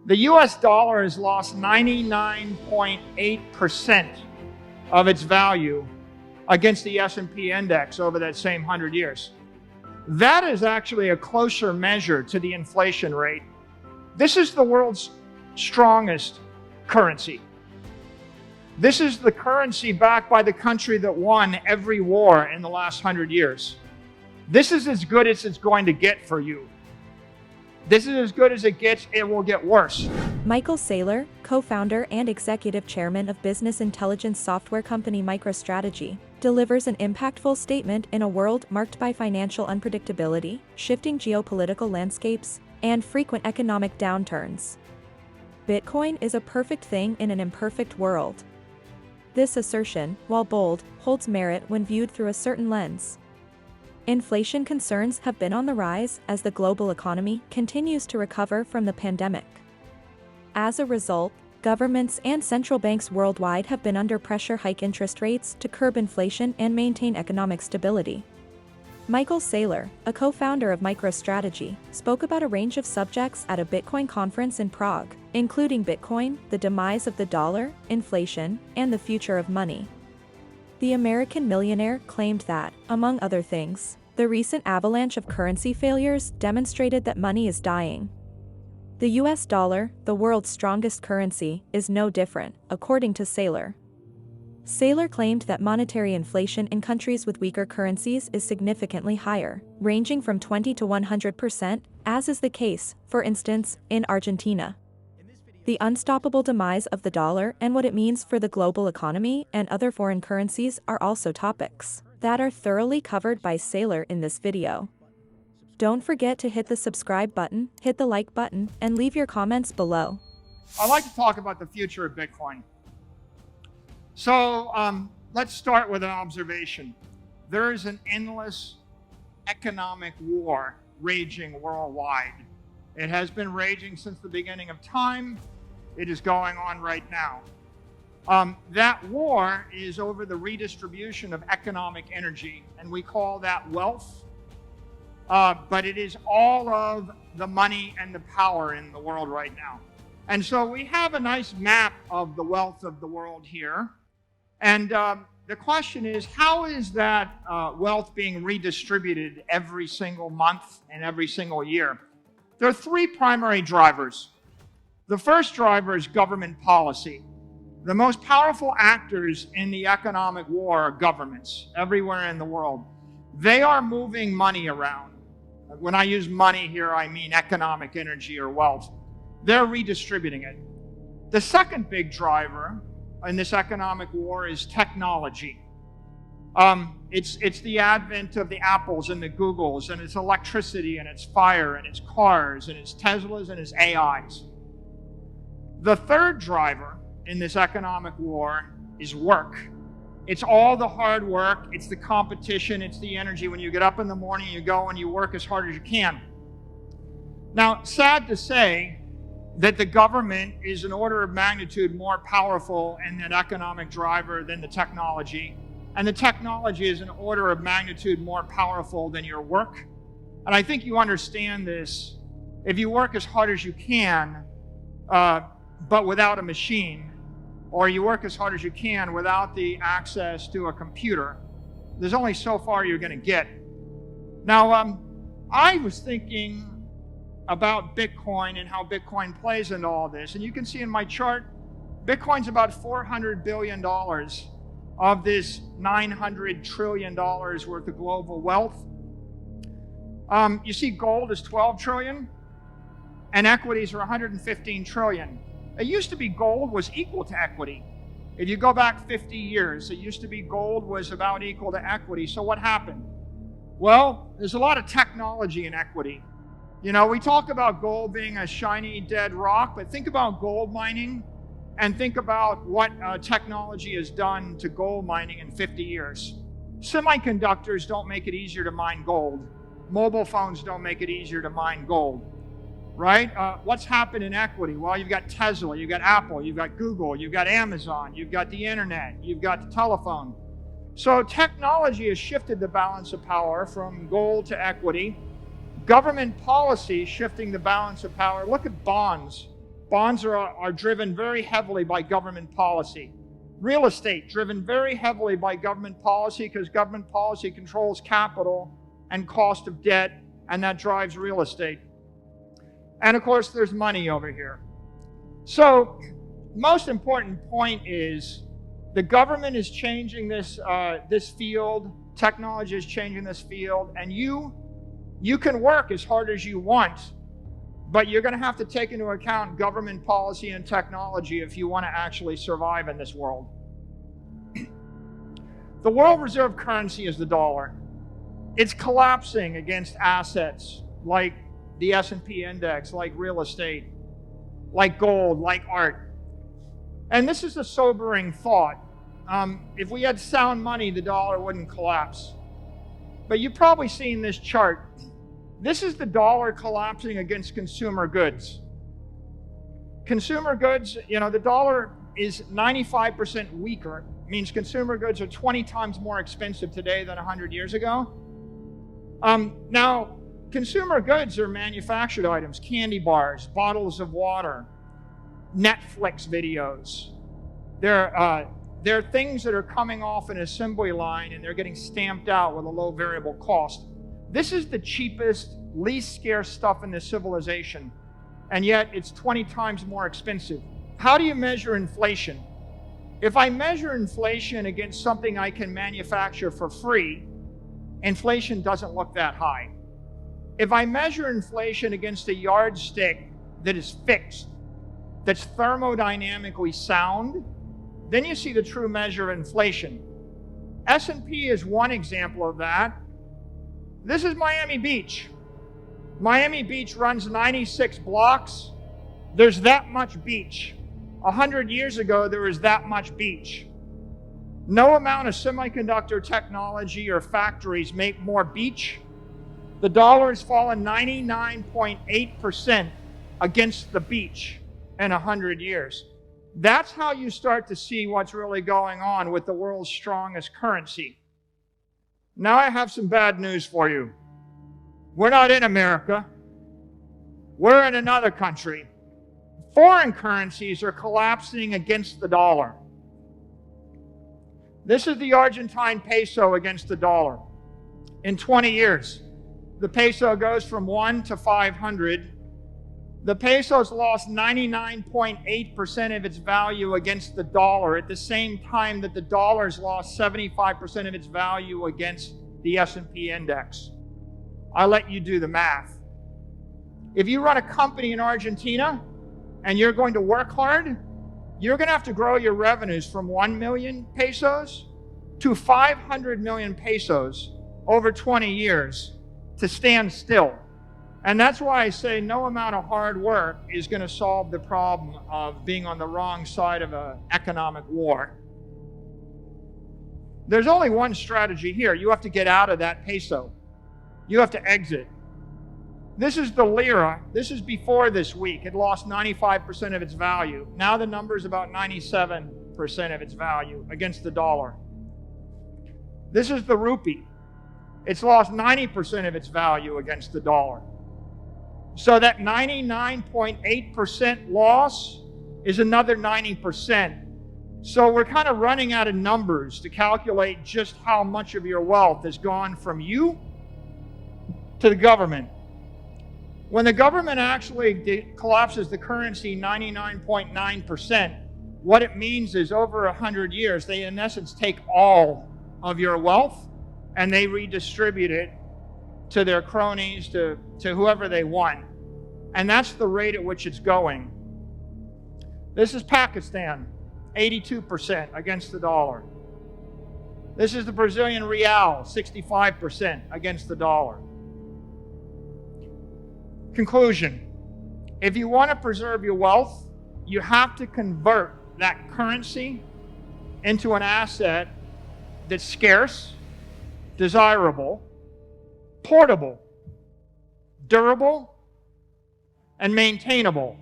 The US dollar has lost 99.8% of its value against the S&P index over that same 100 years. That is actually a closer measure to the inflation rate. This is the world's strongest currency. This is the currency backed by the country that won every war in the last 100 years. This is as good as it's going to get for you. This is as good as it gets. It will get worse. Michael Saylor, co-founder and executive chairman of business intelligence software company MicroStrategy, delivers an impactful statement in a world marked by financial unpredictability, shifting geopolitical landscapes, and frequent economic downturns. Bitcoin is a perfect thing in an imperfect world. This assertion, while bold, holds merit when viewed through a certain lens. Inflation concerns have been on the rise as the global economy continues to recover from the pandemic. As a result, governments and central banks worldwide have been under pressure to hike interest rates to curb inflation and maintain economic stability. Michael Saylor, a co-founder of MicroStrategy, spoke about a range of subjects at a Bitcoin conference in Prague, including Bitcoin, the demise of the dollar, inflation, and the future of money. The American millionaire claimed that, among other things, the recent avalanche of currency failures demonstrated that money is dying. The US dollar, the world's strongest currency, is no different, according to Saylor. Saylor claimed that monetary inflation in countries with weaker currencies is significantly higher, ranging from 20 to 100%, as is the case, for instance, in Argentina. The unstoppable demise of the dollar and what it means for the global economy and other foreign currencies are also topics that are thoroughly covered by Saylor in this video. Don't forget to hit the subscribe button, hit the like button, and leave your comments below. I'd like to talk about the future of Bitcoin. So let's start with an observation. There is an endless economic war raging worldwide. It has been raging since the beginning of time. It is going on right now. That war is over the redistribution of economic energy, and we call that wealth. But it is all of the money and the power in the world right now. And so we have a nice map of the wealth of the world here. And the question is, how is that wealth being redistributed every single month and every single year? There are three primary drivers. The first driver is government policy. The most powerful actors in the economic war are governments everywhere in the world. They are moving money around. When I use money here, I mean economic energy or wealth. They're redistributing it. The second big driver in this economic war is technology. It's the advent of the Apples and the Googles, and it's electricity, and it's fire, and it's cars, and it's Teslas, and it's AIs. The third driver in this economic war is work. It's all the hard work, it's the competition, it's the energy. When you get up in the morning, you go and you work as hard as you can. Now, sad to say that the government is an order of magnitude more powerful in that economic driver than the technology. And the technology is an order of magnitude more powerful than your work. And I think you understand this. If you work as hard as you can, but without a machine, or you work as hard as you can without the access to a computer, there's only so far you're going to get. Now, I was thinking about Bitcoin and how Bitcoin plays into all this. And you can see in my chart, Bitcoin's about $400 billion of this $900 trillion worth of global wealth. You see gold is 12 trillion and equities are 115 trillion. It used to be gold was equal to equity. If you go back 50 years, it used to be gold was about equal to equity. So what happened? Well, there's a lot of technology in equity. You know, we talk about gold being a shiny, dead rock, but think about gold mining and think about what technology has done to gold mining in 50 years. Semiconductors don't make it easier to mine gold. Mobile phones don't make it easier to mine gold. Right? What's happened in equity? Well, you've got Tesla, you've got Apple, you've got Google, you've got Amazon, you've got the internet, you've got the telephone. So technology has shifted the balance of power from gold to equity. Government policy shifting the balance of power. Look at bonds. Bonds are driven very heavily by government policy. Real estate driven very heavily by government policy because government policy controls capital and cost of debt, and that drives real estate. And of course, there's money over here. So, most important point is the government is changing this field. Technology is changing this field, and you can work as hard as you want, but you're going to have to take into account government policy and technology if you want to actually survive in this world. The world reserve currency is the dollar. It's collapsing against assets like the S&P index, like real estate, like gold, like art. And this is a sobering thought. If we had sound money, the dollar wouldn't collapse. But you've probably seen this chart. This is the dollar collapsing against consumer goods. Consumer goods, the dollar is 95% weaker. It means consumer goods are 20 times more expensive today than 100 years ago. Now, consumer goods are manufactured items, candy bars, bottles of water, Netflix videos. They're things that are coming off an assembly line and they're getting stamped out with a low variable cost. This is the cheapest, least scarce stuff in this civilization, and yet it's 20 times more expensive. How do you measure inflation? If I measure inflation against something I can manufacture for free, inflation doesn't look that high. If I measure inflation against a yardstick that is fixed, that's thermodynamically sound, then you see the true measure of inflation. S&P is one example of that. This is Miami Beach. Miami Beach runs 96 blocks. There's that much beach. 100 years ago, there was that much beach. No amount of semiconductor technology or factories make more beach. The dollar has fallen 99.8% against the beach in 100 years. That's how you start to see what's really going on with the world's strongest currency. Now I have some bad news for you. We're not in America. We're in another country. Foreign currencies are collapsing against the dollar. This is the Argentine peso against the dollar. In 20 years, the peso goes from 1 to 500. The peso's lost 99.8% of its value against the dollar at the same time that the dollar's lost 75% of its value against the S&P index. I'll let you do the math. If you run a company in Argentina and you're going to work hard, you're going to have to grow your revenues from 1 million pesos to 500 million pesos over 20 years to stand still. And that's why I say no amount of hard work is going to solve the problem of being on the wrong side of an economic war. There's only one strategy here. You have to get out of that peso. You have to exit. This is the lira. This is before this week. It lost 95% of its value. Now the number is about 97% of its value against the dollar. This is the rupee. It's lost 90% of its value against the dollar. So that 99.8% loss is another 90%. So we're kind of running out of numbers to calculate just how much of your wealth has gone from you to the government. When the government actually collapses the currency 99.9%, what it means is over 100 years, they in essence take all of your wealth and they redistribute it to their cronies, to whoever they want. And that's the rate at which it's going. This is Pakistan, 82% against the dollar. This is the Brazilian real, 65% against the dollar. Conclusion: if you want to preserve your wealth, you have to convert that currency into an asset that's scarce, desirable, portable, durable, and maintainable.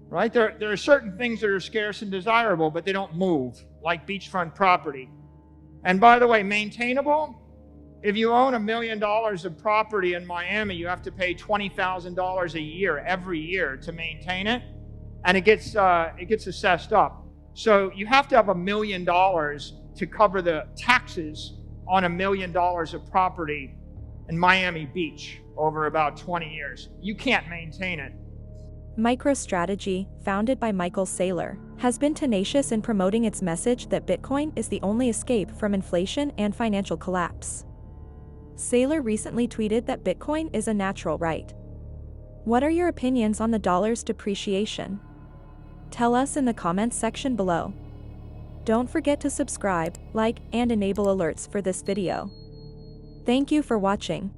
Right? There are certain things that are scarce and desirable, but they don't move, like beachfront property. And by the way, maintainable, If you own $1 million of property in Miami, you have to pay $20,000 a year every year to maintain it, and it gets assessed up. So you have to have $1 million to cover the taxes on $1 million of property in Miami Beach over about 20 years. You can't maintain it. MicroStrategy, founded by Michael Saylor, has been tenacious in promoting its message that Bitcoin is the only escape from inflation and financial collapse. Saylor recently tweeted that Bitcoin is a natural right. What are your opinions on the dollar's depreciation? Tell us in the comments section below. Don't forget to subscribe, like, and enable alerts for this video. Thank you for watching.